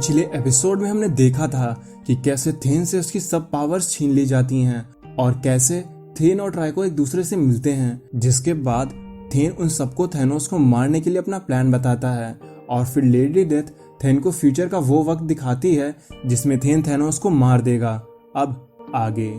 पिछले एपिसोड में हमने देखा था कि कैसे थेन से उसकी सब पावर्स छीन ली जाती हैं और कैसे थेन और ट्राइको एक दूसरे से मिलते हैं, जिसके बाद थेन उन सबको थैनोस को मारने के लिए अपना प्लान बताता है। और फिर लेडी डेथ थेन को फ्यूचर का वो वक्त दिखाती है जिसमें थेन थैनोस को मार देगा। अब आगे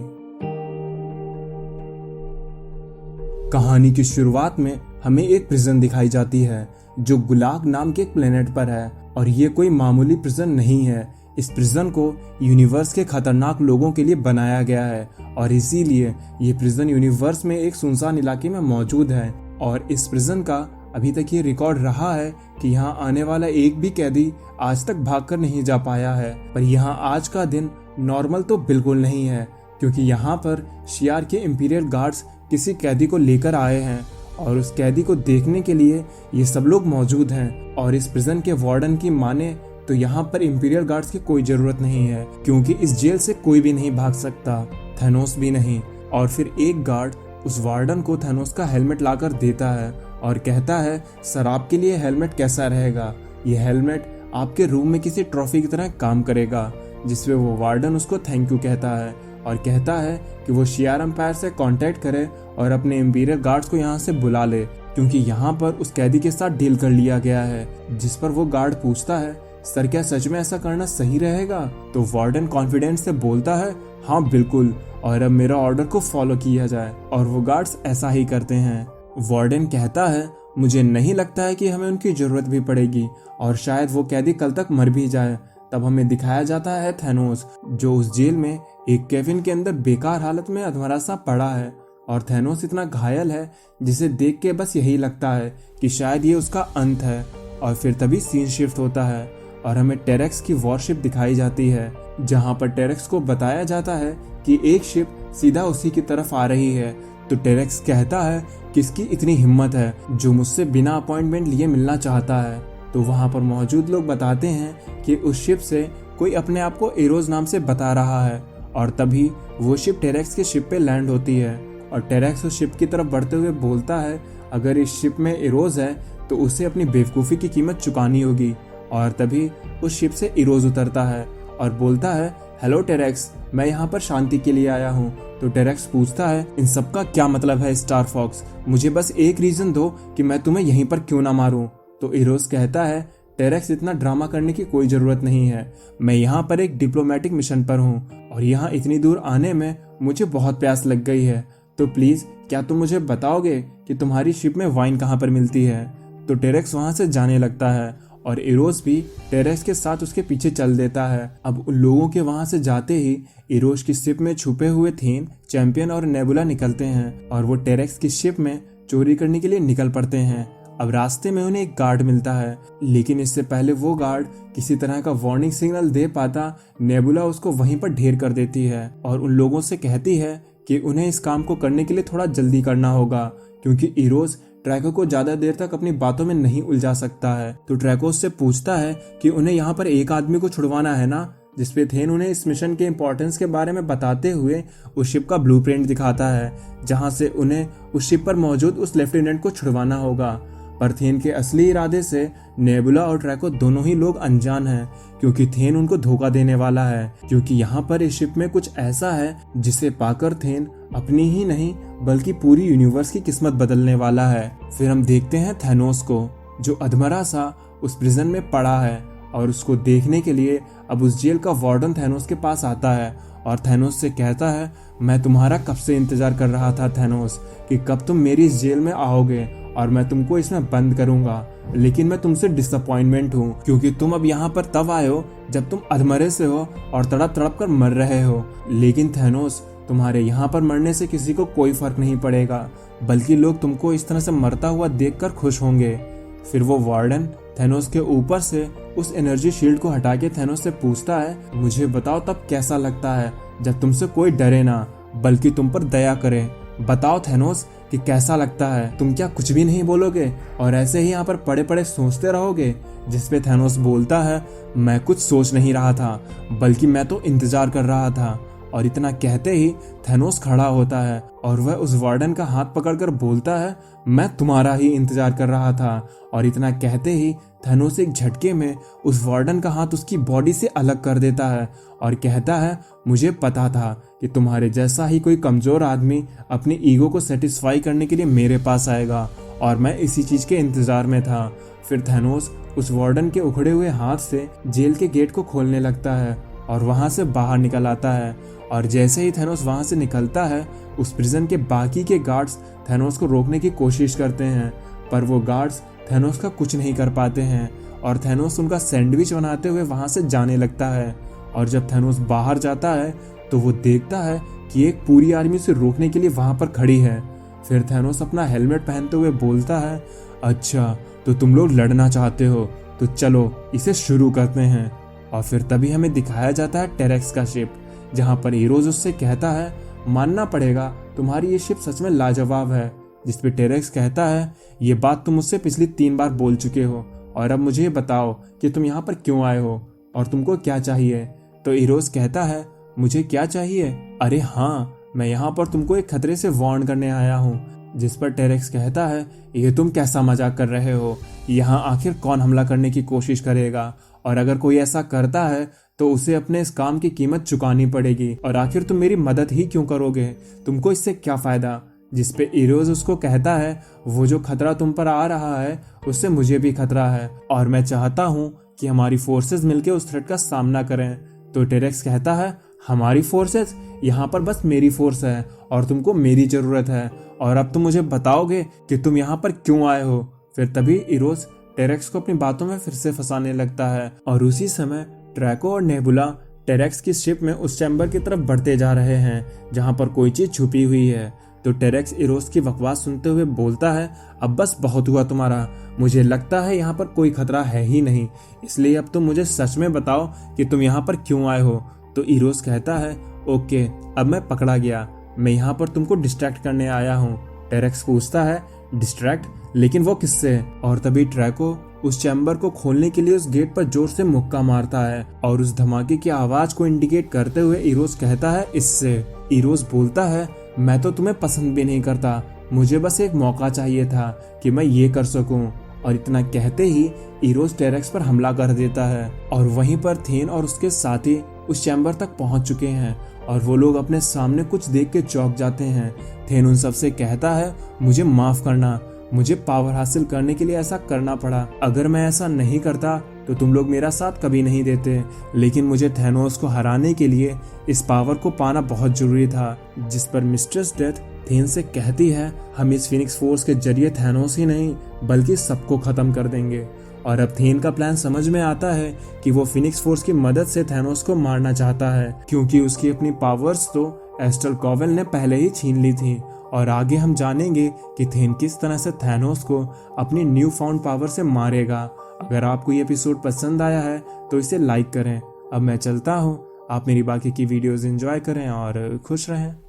कहानी की शुरुआत में हमें एक प्रिजन दिखाई जाती है जो गुलाग नाम के एक प्लेनेट पर है, और ये कोई मामूली प्रिजन नहीं है। इस प्रिजन को यूनिवर्स के खतरनाक लोगों के लिए बनाया गया है और इसीलिए ये प्रिजन यूनिवर्स में एक सुनसान इलाके में मौजूद है। और इस प्रिजन का अभी तक ये रिकॉर्ड रहा है कि यहाँ आने वाला एक भी कैदी आज तक भागकर नहीं जा पाया है। पर यहाँ आज का दिन नॉर्मल तो बिल्कुल नहीं है, क्योंकि यहाँ पर शियार के इंपीरियल गार्ड्स किसी कैदी को लेकर आए हैं और उस कैदी को देखने के लिए ये सब लोग मौजूद हैं। और इस प्रिजन के वार्डन की माने तो यहाँ पर इंपीरियल गार्ड्स की कोई जरूरत नहीं है, क्योंकि इस जेल से कोई भी नहीं भाग सकता, थैनोस भी नहीं। और फिर एक गार्ड उस वार्डन को थैनोस का हेलमेट लाकर देता है और कहता है, सर आपके लिए हेलमेट कैसा रहेगा, ये हेलमेट आपके रूम में किसी ट्रॉफी की तरह काम करेगा। जिसमें वो वार्डन उसको थैंक यू कहता है और कहता है कि वो शियार एम्पायर से कांटेक्ट करे और अपने इंपीरियल गार्ड्स को यहाँ से बुला ले, क्योंकि यहाँ पर उस कैदी के साथ डील कर लिया गया है। जिस पर वो गार्ड पूछता है, सर क्या सच में ऐसा करना सही रहेगा? तो वार्डन कॉन्फिडेंस से बोलता है, हाँ बिल्कुल, और अब मेरा ऑर्डर को फॉलो किया जाए। और वो गार्ड्स ऐसा ही करते हैं। वार्डन कहता है, मुझे नहीं लगता है कि हमें उनकी जरूरत भी पड़ेगी और शायद वो कैदी कल तक मर भी जाए। तब हमें दिखाया जाता है थैनोस, जो उस जेल में एक केबिन के अंदर बेकार हालत में अधमरा सा पड़ा है। और थैनोस इतना घायल है जिसे देख के बस यही लगता है कि शायद ये उसका अंत है। और फिर तभी सीन शिफ्ट होता है और हमें टेरेक्स की वॉरशिप दिखाई जाती है, जहां पर टेरेक्स को बताया जाता है कि एक शिप सीधा उसी की तरफ आ रही है। तो टेरेक्स कहता है, किसकी इतनी हिम्मत है जो मुझसे बिना अपॉइंटमेंट लिए मिलना चाहता है? तो वहां पर मौजूद लोग बताते हैं कि उस शिप से कोई अपने आप को एरोज नाम से बता रहा है। और तभी वो शिप टेरेक्स के शिप पे लैंड होती है और टेरेक्स उस शिप की तरफ बढ़ते हुए बोलता है, अगर इस शिप में इरोज है तो उसे अपनी बेवकूफ़ी की कीमत चुकानी होगी। और तभी उस शिप से इरोज उतरता है और बोलता है, हेलो टेरेक्स, मैं यहाँ पर शांति के लिए आया हूँ। तो टेरेक्स पूछता है, इन सब का क्या मतलब है स्टार फॉक्स? मुझे बस एक रीजन दो कि मैं तुम्हें यहीं पर क्यों ना मारूं। तो इरोज कहता है, टेरेक्स इतना ड्रामा करने की कोई जरूरत नहीं है, मैं यहाँ पर एक डिप्लोमेटिक मिशन पर हूँ और यहाँ इतनी दूर आने में मुझे बहुत प्यास लग गई है। तो प्लीज क्या तुम मुझे बताओगे कि तुम्हारी शिप में वाइन कहाँ पर मिलती है? तो टेरेक्स वहां से जाने लगता है और इरोज भी टेरेक्स के साथ उसके पीछे चल देता है। अब उन लोगों के वहां से जाते ही इरोज की शिप में छुपे हुए थेन, चैंपियन और नेबुला निकलते हैं और वो टेरेक्स की शिप में चोरी करने के लिए निकल पड़ते हैं। अब रास्ते में उन्हें एक गार्ड मिलता है, लेकिन इससे पहले वो गार्ड किसी तरह का वार्निंग सिग्नल दे पाता, नेबुला उसको वहीं पर ढेर कर देती है और उन लोगों से कहती है कि उन्हें इस काम को करने के लिए थोड़ा जल्दी करना होगा, क्योंकि इरोज ट्रैको को ज्यादा देर तक अपनी बातों में नहीं उलझा सकता है। तो ट्रैको उससे पूछता है कि उन्हें यहाँ पर एक आदमी को छुड़वाना है ना, जिसपे थेन उन्हें इस मिशन के इम्पोर्टेंस के बारे में बताते हुए उस शिप का ब्लूप्रिंट दिखाता है, जहाँ से उन्हें उस शिप पर मौजूद उस लेफ्टिनेंट को छुड़वाना होगा। पर थेन के असली इरादे से नेबुला और ट्रैको दोनों ही लोग अनजान हैं, क्योंकि थेन उनको धोखा देने वाला है, क्योंकि यहाँ पर इस शिप में कुछ ऐसा है जिसे पाकर थेन अपनी ही नहीं बल्कि पूरी यूनिवर्स की किस्मत बदलने वाला है। फिर हम देखते हैं थैनोस को, जो अधमरा सा उस प्रिजन में पड़ा है और उसको देखने के लिए अब उस जेल का वार्डन थैनोस के पास आता है और थैनोस से कहता है, मैं तुम्हारा कब से इंतजार कर रहा था थैनोस, कि कब तुम मेरी इस जेल में आओगे और मैं तुमको इसमें बंद करूंगा। लेकिन मैं तुमसे डिसअपॉइंटमेंट हूँ, क्योंकि तुम अब यहाँ पर तब आए हो जब तुम अधमरे से हो और तड़प तड़प कर मर रहे हो। लेकिन थैनोस, तुम्हारे यहाँ पर मरने से किसी को कोई फर्क नहीं पड़ेगा, बल्कि लोग तुमको इस तरह से मरता हुआ देखकर खुश होंगे। फिर वो वार्डन थैनोस के ऊपर से उस एनर्जी शील्ड को हटा के थैनोस से पूछता है, मुझे बताओ तब कैसा लगता है जब तुमसे कोई डरे ना बल्कि तुम पर दया करे। बताओ थैनोस कि कैसा लगता है, तुम क्या कुछ भी नहीं बोलोगे और ऐसे ही यहाँ पर पड़े पड़े सोचते रहोगे? जिसपे थैनोस बोलता है, मैं कुछ सोच नहीं रहा था, बल्कि मैं तो इंतजार कर रहा था। और इतना कहते ही थैनोस खड़ा होता है और वह उस वार्डन का हाथ पकड़कर बोलता है, मैं तुम्हारा ही इंतजार कर रहा था। और इतना कहते ही थैनोस एक झटके में उस वार्डन का हाथ उसकी बॉडी से अलग कर देता है और कहता है, मुझे पता था कि तुम्हारे जैसा ही कोई कमजोर आदमी अपनी ईगो को सेटिस्फाई करने के लिए मेरे पास आएगा और मैं इसी चीज के इंतजार में था। फिर थैनोस उस वार्डन के उखड़े हुए हाथ से जेल के गेट को खोलने लगता है और वहां से बाहर निकल आता है। और जैसे ही थैनोस वहां से निकलता है, उस प्रिजन के बाकी के गार्ड्स थैनोस को रोकने की कोशिश करते हैं, पर वो गार्ड्स थैनोस का कुछ नहीं कर पाते हैं और थैनोस उनका सैंडविच बनाते हुए वहां से जाने लगता है। और जब थैनोस बाहर जाता है तो वो देखता है कि एक पूरी आर्मी उसे रोकने के लिए वहां पर खड़ी है। फिर थैनोस अपना हेलमेट पहनते हुए बोलता है, अच्छा तो तुम लोग लड़ना चाहते हो, तो चलो इसे शुरू करते हैं। और फिर तभी हमें दिखाया जाता है टेरेक्स का शिप, जहां पर हीरोज उससे कहता है, मानना पड़ेगा तुम्हारी ये शिप सच में लाजवाब है। जिस पे टेरेक्स कहता है, ये बात तुम मुझसे पिछली 3 बार बोल चुके हो और अब मुझे बताओ कि तुम यहाँ पर क्यों आए हो और तुमको क्या चाहिए। तो हीरोज कहता है, मुझे क्या चाहिए? अरे हाँ, मैं यहाँ पर तुमको एक खतरे से वार्न करने आया हूँ। जिस पर टेरेक्स कहता है, ये तुम कैसा मजाक कर रहे हो, यहाँ आखिर कौन हमला करने की कोशिश करेगा, और अगर कोई ऐसा करता है तो उसे अपने इस काम की कीमत चुकानी पड़ेगी, और आखिर तुम मेरी मदद ही क्यों करोगे, तुमको इससे क्या फायदा। जिस पे हीरोज उसको कहता है, वो जो खतरा तुम पर आ रहा है उससे मुझे भी खतरा है और मैं चाहता हूँ कि हमारी फोर्सेस मिलकर उस थ्रेट का सामना करें। तो टेरेक्स कहता है, हमारी फोर्सेस? यहाँ पर बस मेरी फोर्स है और तुमको मेरी जरूरत है, और अब तुम मुझे बताओगे कि तुम यहाँ पर क्यों आए हो। फिर तभी हीरोज टेरेक्स को अपनी बातों में फिर से फंसाने लगता है और उसी समय ड्रैको और नेबुला टेरेक्स की शिप में उस चैम्बर की तरफ बढ़ते जा रहे हैं जहाँ पर कोई चीज छुपी हुई है। तो टेरेक्स हीरोज की बकवास सुनते हुए बोलता है, अब बस बहुत हुआ तुम्हारा, मुझे लगता है यहाँ पर कोई खतरा है ही नहीं, इसलिए अब तुम मुझे सच में बताओ कि तुम यहाँ पर क्यों आए हो। तो हीरोज कहता है, ओके अब मैं पकड़ा गया, मैं यहाँ पर तुमको डिस्ट्रैक्ट करने आया हूँ। टेरेक्स पूछता है, डिस्ट्रैक्ट? लेकिन वो किससे? और तभी ड्रैको उस चैम्बर को खोलने के लिए उस गेट पर जोर से मुक्का मारता है और उस धमाके की आवाज को इंडिकेट करते हुए हीरोज कहता है, इससे। हीरोज बोलता है, मैं तो तुम्हें पसंद भी नहीं करता, मुझे बस एक मौका चाहिए था कि मैं ये कर सकूं। और इतना कहते ही हीरोज टेरेक्स पर हमला कर देता है और वहीं पर थेन और उसके साथी उस चैम्बर तक पहुंच चुके हैं और वो लोग अपने सामने कुछ देख के चौंक जाते हैं। थेन उन सबसे कहता है, मुझे माफ करना, मुझे पावर हासिल करने के लिए ऐसा करना पड़ा, अगर मैं ऐसा नहीं करता तो तुम लोग मेरा साथ कभी नहीं देते, लेकिन मुझे थैनोस को हराने के लिए इस पावर को पाना बहुत जरूरी था। जिस पर मिस्ट्रेस डेथ थेन से कहती है, हम इस फिनिक्स फोर्स के जरिए थैनोस ही नहीं बल्कि सबको खत्म कर देंगे। और अब थेन का प्लान समझ में आता है कि वो फिनिक्स फोर्स की मदद से थैनोस को मारना चाहता है, क्योंकि उसकी अपनी पावर्स तो एस्टर कॉवेल ने पहले ही छीन ली थी। और आगे हम जानेंगे कि थेन किस तरह से थैनोस को अपनी न्यू फाउंड पावर से मारेगा। अगर आपको ये एपिसोड पसंद आया है तो इसे लाइक करें। अब मैं चलता हूँ, आप मेरी बाकी की वीडियोस एंजॉय करें और खुश रहें।